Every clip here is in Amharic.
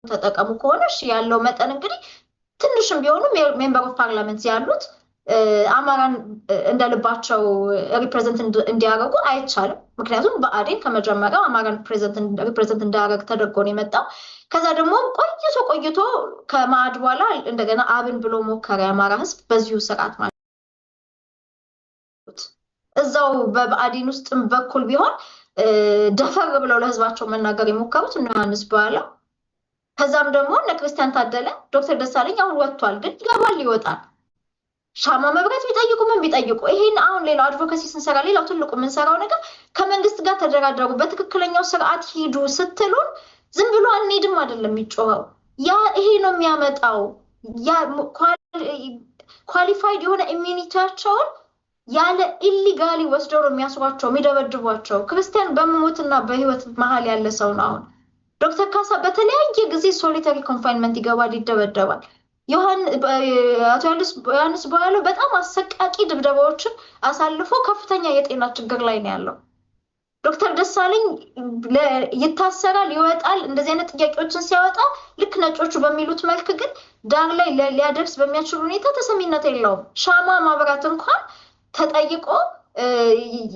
ተጠቀሙ ከሆነሽ ያለው መጠን እንግዲህ ትንሽም ቢሆኑ ሜምበር ኦፍ ፓርላመንት ያሉት አማራን እንደልባቸው ሪፕሬዘንት እንዲያደርጉ አይቻልም። ምክንያቱም በአዴን ከመጀመሪያው አማራን ሪፕሬዘንት እንዲያደርግ ተደርጎ ነው የመጣው። ከዛ ደግሞ ቆይቶ ከማዕድ በኋላ እንደገና አብን ብሎ ሞከረ የአማራ ህዝብ በዚሁ ስርዓት ማለት እዛው በአዴን ውስጥም በኩል ቢሆን ደፈር ብለው ለህዝባቸው መናገር የሞከሩት እነ ዮሐንስ በኋላ ከዛም ደግሞ እነ ክርስቲያን ታደለ ዶክተር ደሳለኝ አሁን ወጥቷል፣ ግን ይወጣል። ሻማ መብራት ቢጠይቁ ምን ቢጠይቁ ይሄን አሁን ሌላው አድቮኬሲ ስንሰራ ሌላው ትልቁ የምንሰራው ነገር ከመንግስት ጋር ተደራደሩ፣ በትክክለኛው ስርዓት ሂዱ ስትሉን ዝም ብሎ አንሄድም አይደለም የሚጮኸው። ያ ይሄ ነው የሚያመጣው። ያ ኳሊፋይድ የሆነ ኢሚኒቲያቸውን ያለ ኢሊጋሊ ወስደው ነው የሚያስሯቸው የሚደበድቧቸው። ክርስቲያን በመሞትና በህይወት መሀል ያለ ሰው ነው። አሁን ዶክተር ካሳ በተለያየ ጊዜ ሶሊተሪ ኮንፋይንመንት ይገባል፣ ይደበደባል። አቶ ዮሐንስ በኋላ በጣም አሰቃቂ ድብደባዎችን አሳልፎ ከፍተኛ የጤና ችግር ላይ ነው ያለው። ዶክተር ደሳለኝ ይታሰራል፣ ይወጣል። እንደዚህ አይነት ጥያቄዎችን ሲያወጣ ልክ ነጮቹ በሚሉት መልክ ግን ዳር ላይ ሊያደርስ በሚያችል ሁኔታ ተሰሚነት የለውም። ሻማ ማብራት እንኳን ተጠይቆ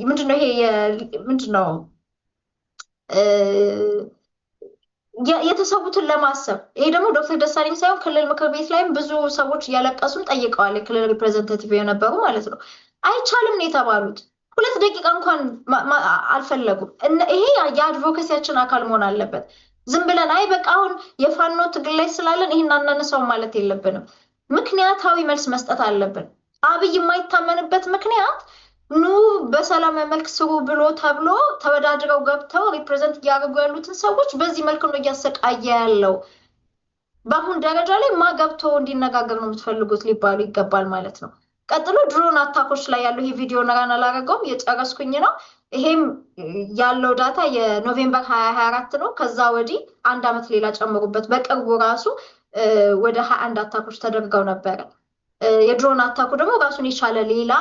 ምንድነው ይሄ ምንድነው የተሰዉትን ለማሰብ ይሄ ደግሞ ዶክተር ደሳለኝ ሳይሆን ክልል ምክር ቤት ላይም ብዙ ሰዎች እያለቀሱም ጠይቀዋል። የክልል ሪፕሬዘንታቲቭ የነበሩ ማለት ነው። አይቻልም ነው የተባሉት። 2 ደቂቃ እንኳን አልፈለጉም። ይሄ የአድቮኬሲያችን አካል መሆን አለበት። ዝም ብለን አይ በቃ አሁን የፋኖ ትግል ላይ ስላለን ይሄን አናነሳው ማለት የለብንም። ምክንያታዊ መልስ መስጠት አለብን። አብይ የማይታመንበት ምክንያት ኑ በሰላም መልክ ስሩ ብሎ ተብሎ ተወዳድረው ገብተው ሪፕሬዘንት እያደረጉ ያሉትን ሰዎች በዚህ መልክ ነው እያሰቃየ ያለው። በአሁን ደረጃ ላይ ገብቶ እንዲነጋገር ነው የምትፈልጉት ሊባሉ ይገባል ማለት ነው። ቀጥሎ ድሮን አታኮች ላይ ያለው ይሄ ቪዲዮ ነራን አላረገውም፣ የጨረስኩኝ ነው። ይሄም ያለው ዳታ የኖቬምበር 2024 ነው። ከዛ ወዲህ 1 ዓመት ሌላ ጨምሩበት። በቅርቡ ራሱ ወደ 21 አታኮች ተደርገው ነበረ። የድሮን አታኩ ደግሞ ራሱን የቻለ ሌላ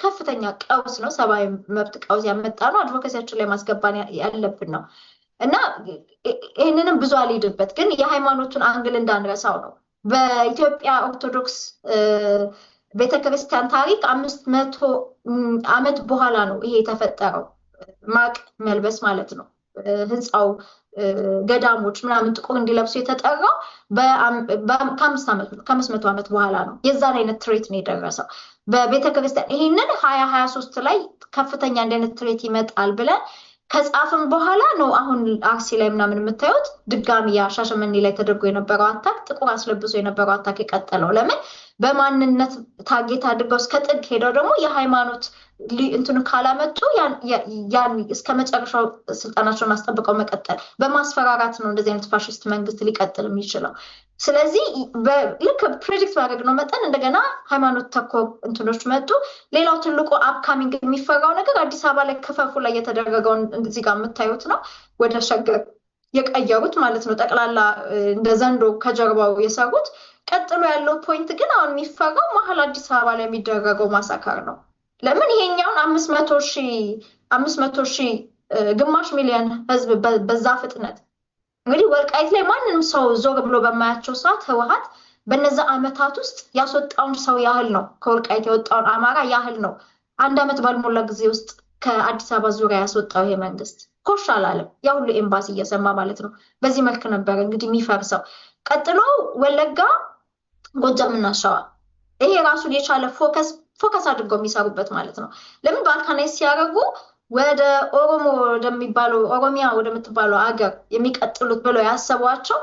ከፍተኛ ቀውስ ነው። ሰብአዊ መብት ቀውስ ያመጣ ነው። አድቮኬሲያችን ላይ ማስገባን ያለብን ነው እና ይህንንም ብዙ አልሄድበት፣ ግን የሃይማኖቱን አንግል እንዳንረሳው ነው። በኢትዮጵያ ኦርቶዶክስ ቤተክርስቲያን ታሪክ 500 ዓመት በኋላ ነው ይሄ የተፈጠረው። ማቅ መልበስ ማለት ነው። ህንፃው ገዳሞች ምናምን ጥቁር እንዲለብሱ የተጠራው ከ500 ዓመት በኋላ ነው። የዛን አይነት ትሬት ነው የደረሰው በቤተክርስቲያን። ይሄንን 2023 ላይ ከፍተኛ አይነት ትሬት ይመጣል ብለን ከጻፍን በኋላ ነው አሁን አርሲ ላይ ምናምን የምታዩት ድጋሚ ሻሸመኔ ላይ ተደርጎ የነበረው አታክ ጥቁር አስለብሶ የነበረው አታክ የቀጠለው ለምን በማንነት ታርጌት አድርገው እስከ ጥግ ሄደው ደግሞ የሃይማኖት እንትኑ ካላመጡ ያን እስከ መጨረሻው ስልጣናቸውን አስጠብቀው መቀጠል በማስፈራራት ነው እንደዚህ አይነት ፋሽስት መንግስት ሊቀጥል የሚችለው። ስለዚህ ልክ ፕሮጀክት ማድረግ ነው መጠን እንደገና ሃይማኖት ተኮር እንትኖች መጡ። ሌላው ትልቁ አፕካሚንግ የሚፈራው ነገር አዲስ አበባ ላይ ክፈፉ ላይ የተደረገውን እዚህ ጋር የምታዩት ነው። ወደ ሸገር የቀየሩት ማለት ነው። ጠቅላላ እንደ ዘንዶ ከጀርባው የሰሩት። ቀጥሎ ያለው ፖይንት ግን አሁን የሚፈራው መሀል አዲስ አበባ ላይ የሚደረገው ማሳካር ነው። ለምን ይሄኛውን 500 ሺህ ግማሽ ሚሊዮን ህዝብ በዛ ፍጥነት እንግዲህ ወልቃይት ላይ ማንንም ሰው ዞር ብሎ በማያቸው ሰዓት ህወሓት በነዛ አመታት ውስጥ ያስወጣውን ሰው ያህል ነው፣ ከወልቃይት የወጣውን አማራ ያህል ነው 1 ዓመት ባልሞላ ጊዜ ውስጥ ከአዲስ አበባ ዙሪያ ያስወጣው ይሄ መንግስት። ኮሽ አላለም፣ ያ ሁሉ ኤምባሲ እየሰማ ማለት ነው። በዚህ መልክ ነበር እንግዲህ የሚፈርሰው። ቀጥሎ ወለጋ፣ ጎጃምና ሸዋ ይሄ ራሱን የቻለ ፎከስ አድርገው የሚሰሩበት ማለት ነው። ለምን ባልካናይዝ ሲያደርጉ ወደ ኦሮሞ ወደሚባለው ኦሮሚያ ወደምትባለው ሀገር የሚቀጥሉት ብለው ያሰቧቸው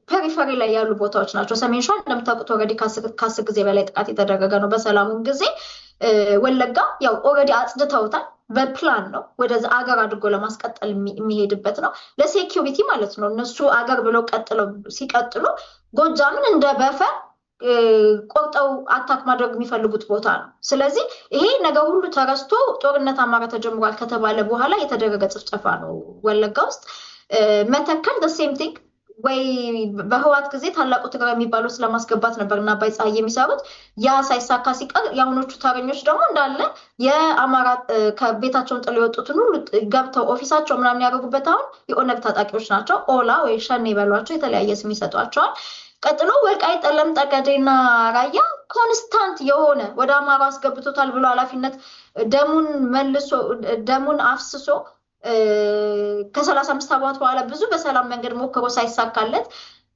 ፔሪፈሪ ላይ ያሉ ቦታዎች ናቸው። ሰሜን ሸዋ እንደምታውቁት ኦልሬዲ ከ10 ጊዜ በላይ ጥቃት የተደረገ ነው በሰላሙ ጊዜ። ወለጋ ያው ኦልሬዲ አጽድተውታል፣ በፕላን ነው ወደዛ አገር አድርጎ ለማስቀጠል የሚሄድበት ነው፣ ለሴኪዩሪቲ ማለት ነው። እነሱ አገር ብለው ሲቀጥሉ ጎጃምን እንደ በፈር ቆርጠው አታክ ማድረግ የሚፈልጉት ቦታ ነው። ስለዚህ ይሄ ነገር ሁሉ ተረስቶ ጦርነት አማራ ተጀምሯል ከተባለ በኋላ የተደረገ ጭፍጨፋ ነው ወለጋ ውስጥ። መተከል the same thing ወይ በህዋት ጊዜ ታላቁ ትግራይ የሚባለው ስለማስገባት ነበርና አባይ ፀሐይ የሚሰሩት ያ ሳይሳካ ሲቀር የአሁኖቹ ተረኞች ደግሞ እንዳለ የአማራ ከቤታቸውን ጥለው የወጡትን ሁሉ ገብተው ኦፊሳቸው ምናምን ያደርጉበት አሁን የኦነግ ታጣቂዎች ናቸው። ኦላ ወይ ሸኔ ይበሏቸው የተለያየ ስም ይሰጧቸዋል። ቀጥሎ ወልቃይት ጠለም ጠገዴና ራያ ኮንስታንት የሆነ ወደ አማራ አስገብቶታል ብሎ ኃላፊነት ደሙን አፍስሶ ከ35 ዓመት በኋላ ብዙ በሰላም መንገድ ሞክሮ ሳይሳካለት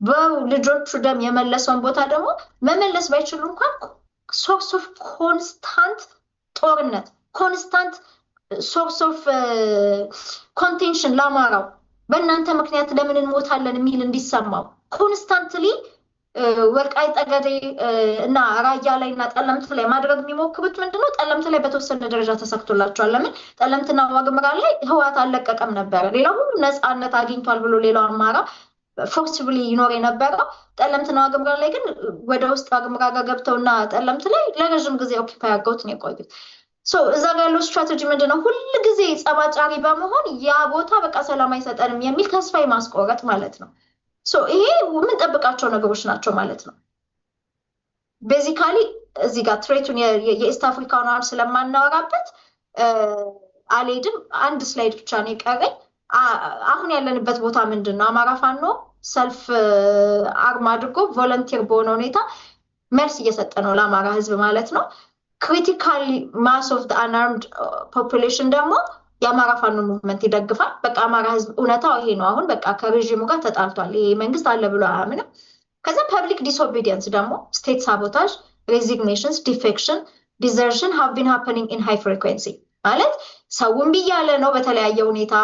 በልጆቹ ደም የመለሰውን ቦታ ደግሞ መመለስ ባይችሉ እንኳን ሶርስ ኦፍ ኮንስታንት ጦርነት ኮንስታንት ሶርስ ኦፍ ኮንቴንሽን ለአማራው በእናንተ ምክንያት ለምን እንሞታለን የሚል እንዲሰማው ኮንስታንትሊ ወልቃይት ጠገዴ እና ራያ ላይ እና ጠለምት ላይ ማድረግ የሚሞክሩት ምንድነው? ጠለምት ላይ በተወሰነ ደረጃ ተሳክቶላቸዋል። ለምን ጠለምትና ዋግምራ ላይ ህወሓት አልለቀቀም ነበረ። ሌላው ሁሉ ነፃነት አግኝቷል ብሎ ሌላው አማራ ፎርስብሊ ይኖር የነበረው ጠለምትና ዋግምራ ላይ ግን ወደ ውስጥ ዋግምራ ጋር ገብተውና ጠለምት ላይ ለረዥም ጊዜ ኦኪፓይ አድርገውት ነው የቆዩት። እዛ ጋር ያለው ስትራቴጂ ምንድነው? ሁል ጊዜ ጸባጫሪ በመሆን ያ ቦታ በቃ ሰላም አይሰጠንም የሚል ተስፋ ማስቆረጥ ማለት ነው። ይሄ የምንጠብቃቸው ነገሮች ናቸው ማለት ነው። ቤዚካሊ እዚህ ጋር ትሬቱን የኢስት አፍሪካውን አሁን ስለማናወራበት አልሄድም። አንድ ስላይድ ብቻ ነው የቀረኝ። አሁን ያለንበት ቦታ ምንድን ነው? አማራ ፋኖ ሰልፍ አርም አድርጎ ቮለንቲር በሆነ ሁኔታ መልስ እየሰጠ ነው ለአማራ ህዝብ ማለት ነው። ክሪቲካል ማስ ኦፍ አንአርምድ ፖፑሌሽን ደግሞ የአማራ ፋኖ ሙቭመንት ይደግፋል። በቃ አማራ ህዝብ እውነታው ይሄ ነው። አሁን በቃ ከሬዥሙ ጋር ተጣልቷል። ይሄ መንግስት አለ ብሎ አያምንም። ከዛ ፐብሊክ ዲስኦቢዲየንስ ደግሞ ስቴት ሳቦታጅ፣ ሬዚግኔሽንስ፣ ዲፌክሽን፣ ዲዘርሽን ሃቭ ቢን ሃፐኒንግ ኢን ሃይ ፍሪኩዌንሲ ማለት ሰውን ብያለ ነው። በተለያየ ሁኔታ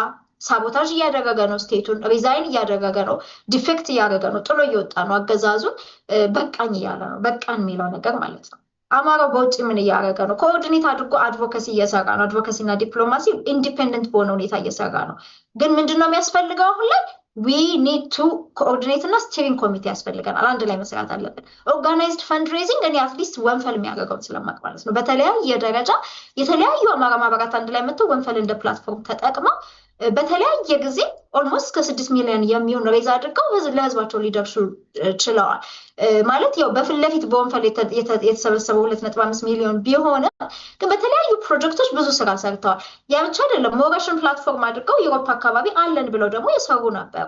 ሳቦታጅ እያደረገ ነው። ስቴቱን ሪዛይን እያደረገ ነው። ዲፌክት እያደረገ ነው። ጥሎ እየወጣ ነው። አገዛዙን በቃኝ እያለ ነው። በቃን የሚለው ነገር ማለት ነው። አማራው በውጭ ምን እያደረገ ነው? ኮኦርዲኔት አድርጎ አድቮካሲ እየሰራ ነው። አድቮካሲ እና ዲፕሎማሲ ኢንዲፔንደንት በሆነ ሁኔታ እየሰራ ነው። ግን ምንድነው የሚያስፈልገው? አሁን ላይ ዊ ኒድ ቱ ኮኦርዲኔት እና ስቲሪንግ ኮሚቴ ያስፈልገናል። አንድ ላይ መስራት አለብን። ኦርጋናይዝድ ፈንድሬዚንግ እኔ አትሊስት ወንፈል የሚያደርገውን ስለማቅ ማለት ነው። በተለያየ ደረጃ የተለያዩ አማራ ማህበራት አንድ ላይ መጥተው ወንፈል እንደ ፕላትፎርም ተጠቅመው በተለያየ ጊዜ ኦልሞስት ከ6 ሚሊዮን የሚሆን ሬዝ አድርገው ለህዝባቸው ሊደርሱ ችለዋል። ማለት ያው በፊት ለፊት በወንፈል የተሰበሰበው 2.5 ሚሊዮን ቢሆንም ግን በተለያዩ ፕሮጀክቶች ብዙ ስራ ሰርተዋል። ያ ብቻ አይደለም። ሞሬሽን ፕላትፎርም አድርገው ዩሮፕ አካባቢ አለን ብለው ደግሞ የሰሩ ነበሩ።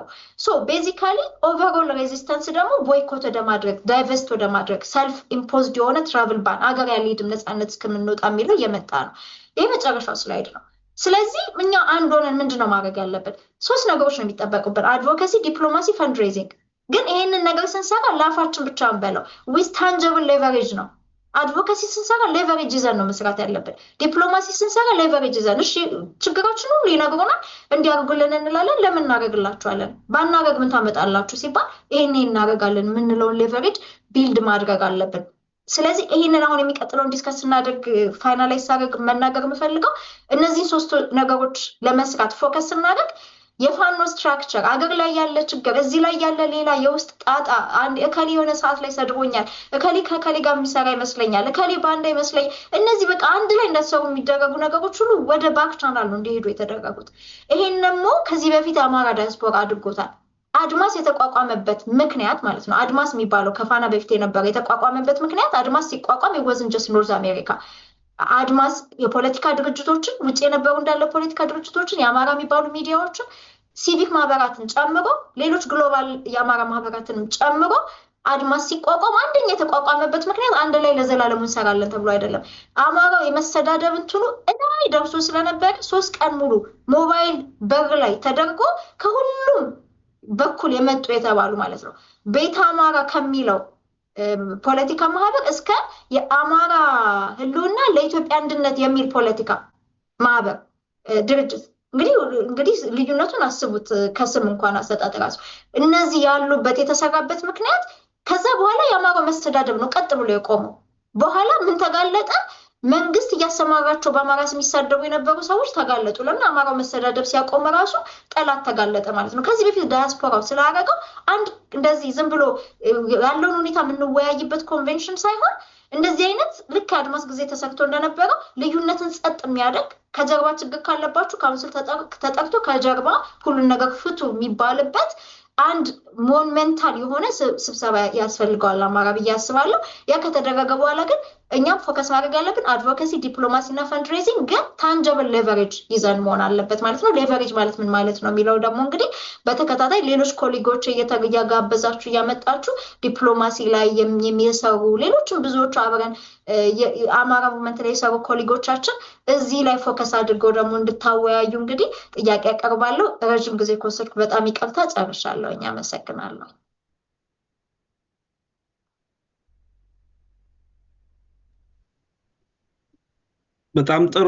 ቤዚካሊ ኦቨርኦል ሬዚስተንስ ደግሞ ቦይኮት ወደ ማድረግ ዳይቨስት ወደ ማድረግ ሰልፍ ኢምፖዝድ የሆነ ትራቭል ባን አገር ያልሄድም ነፃነት እስከምንወጣ የሚለው እየመጣ ነው። ይህ መጨረሻው ስላይድ ነው። ስለዚህ እኛ አንድ ሆነን ምንድነው ማድረግ ያለብን? 3 ነገሮች ነው የሚጠበቁብን፣ አድቮካሲ፣ ዲፕሎማሲ፣ ፈንድሬዚንግ። ግን ይሄንን ነገር ስንሰራ ላፋችን ብቻ እንበለው ዊዝ ታንጀብል ሌቨሬጅ ነው። አድቮካሲ ስንሰራ ሌቨሬጅ ይዘን ነው መስራት ያለብን። ዲፕሎማሲ ስንሰራ ሌቨሬጅ ይዘን እሺ፣ ችግራችን ሁሉ ይነግሩናል፣ እንዲያርጉልን እንላለን። ለምን እናደርግላችኋለን? ባናደርግ ምን ታመጣላችሁ ሲባል ይሄን እናደርጋለን የምንለውን ሌቨሬጅ ቢልድ ማድረግ አለብን። ስለዚህ ይሄንን አሁን የሚቀጥለውን ዲስከስ እናደርግ ፋይናላይዝ ሳደርግ መናገር የምፈልገው እነዚህን 3 ነገሮች ለመስራት ፎከስ እናደርግ። የፋኖ ስትራክቸር አገር ላይ ያለ ችግር፣ እዚህ ላይ ያለ ሌላ የውስጥ ጣጣ፣ አንድ እከሌ የሆነ ሰዓት ላይ ሰድቦኛል፣ እከሌ ከከሌ ጋር የሚሰራ ይመስለኛል፣ እከሌ ባንዳ ይመስለኝ፣ እነዚህ በቃ አንድ ላይ እንደሰው የሚደረጉ ነገሮች ሁሉ ወደ ባክ ቻናል ነው እንዲሄዱ የተደረጉት። ይሄን ደግሞ ከዚህ በፊት አማራ ዳያስፖራ አድርጎታል። አድማስ የተቋቋመበት ምክንያት ማለት ነው። አድማስ የሚባለው ከፋና በፊት የነበረ የተቋቋመበት ምክንያት አድማስ ሲቋቋም የወዝን ጀስት ኖርዝ አሜሪካ አድማስ የፖለቲካ ድርጅቶችን ውጭ የነበሩ እንዳለ ፖለቲካ ድርጅቶችን የአማራ የሚባሉ ሚዲያዎችን ሲቪክ ማህበራትን ጨምሮ ሌሎች ግሎባል የአማራ ማህበራትንም ጨምሮ አድማስ ሲቋቋም አንደኛ የተቋቋመበት ምክንያት አንድ ላይ ለዘላለም እንሰራለን ተብሎ አይደለም። አማራው የመሰዳደብ እንትኑ እናይ ደርሶ ስለነበረ 3 ቀን ሙሉ ሞባይል በር ላይ ተደርጎ ከሁሉም በኩል የመጡ የተባሉ ማለት ነው ቤተ አማራ ከሚለው ፖለቲካ ማህበር እስከ የአማራ ህልውና ለኢትዮጵያ አንድነት የሚል ፖለቲካ ማህበር ድርጅት እንግዲህ ልዩነቱን አስቡት። ከስም እንኳን አሰጣጥ ራሱ እነዚህ ያሉበት የተሰራበት ምክንያት ከዛ በኋላ የአማራው መስተዳደብ ነው ቀጥ ብሎ የቆመው። በኋላ ምን ተጋለጠ? መንግስት እያሰማራቸው በአማራ ስም የሚሳደቡ የነበሩ ሰዎች ተጋለጡ። ለምን? አማራው መስተዳደብ ሲያቆም ራሱ ጠላት ተጋለጠ ማለት ነው። ከዚህ በፊት ዳያስፖራው ስላደረገው አንድ እንደዚህ ዝም ብሎ ያለውን ሁኔታ የምንወያይበት ኮንቬንሽን ሳይሆን እንደዚህ አይነት ልክ አድማስ ጊዜ ተሰርቶ እንደነበረው ልዩነትን ጸጥ የሚያደርግ ከጀርባ ችግር ካለባችሁ ካውንስል ተጠርቶ ከጀርባ ሁሉን ነገር ፍቱ የሚባልበት አንድ ሞኑሜንታል የሆነ ስብሰባ ያስፈልገዋል አማራ ብዬ አስባለሁ። ያ ከተደረገ በኋላ ግን እኛም ፎከስ ማድረግ ያለብን አድቮኬሲ፣ ዲፕሎማሲ እና ፈንድሬዚንግ ግን ታንጀብል ሌቨሬጅ ይዘን መሆን አለበት ማለት ነው። ሌቨሬጅ ማለት ምን ማለት ነው የሚለው ደግሞ እንግዲህ በተከታታይ ሌሎች ኮሊጎች እያጋበዛችሁ እያመጣችሁ ዲፕሎማሲ ላይ የሚሰሩ ሌሎችም ብዙዎቹ አብረን አማራ ሙቭመንት ላይ የሰሩ ኮሊጎቻችን እዚህ ላይ ፎከስ አድርገው ደግሞ እንድታወያዩ እንግዲህ ጥያቄ ያቀርባለሁ። ረዥም ጊዜ ከወሰድኩ በጣም ይቅርታ፣ ጨርሻለሁ። አመሰግናለሁ። በጣም ጥሩ።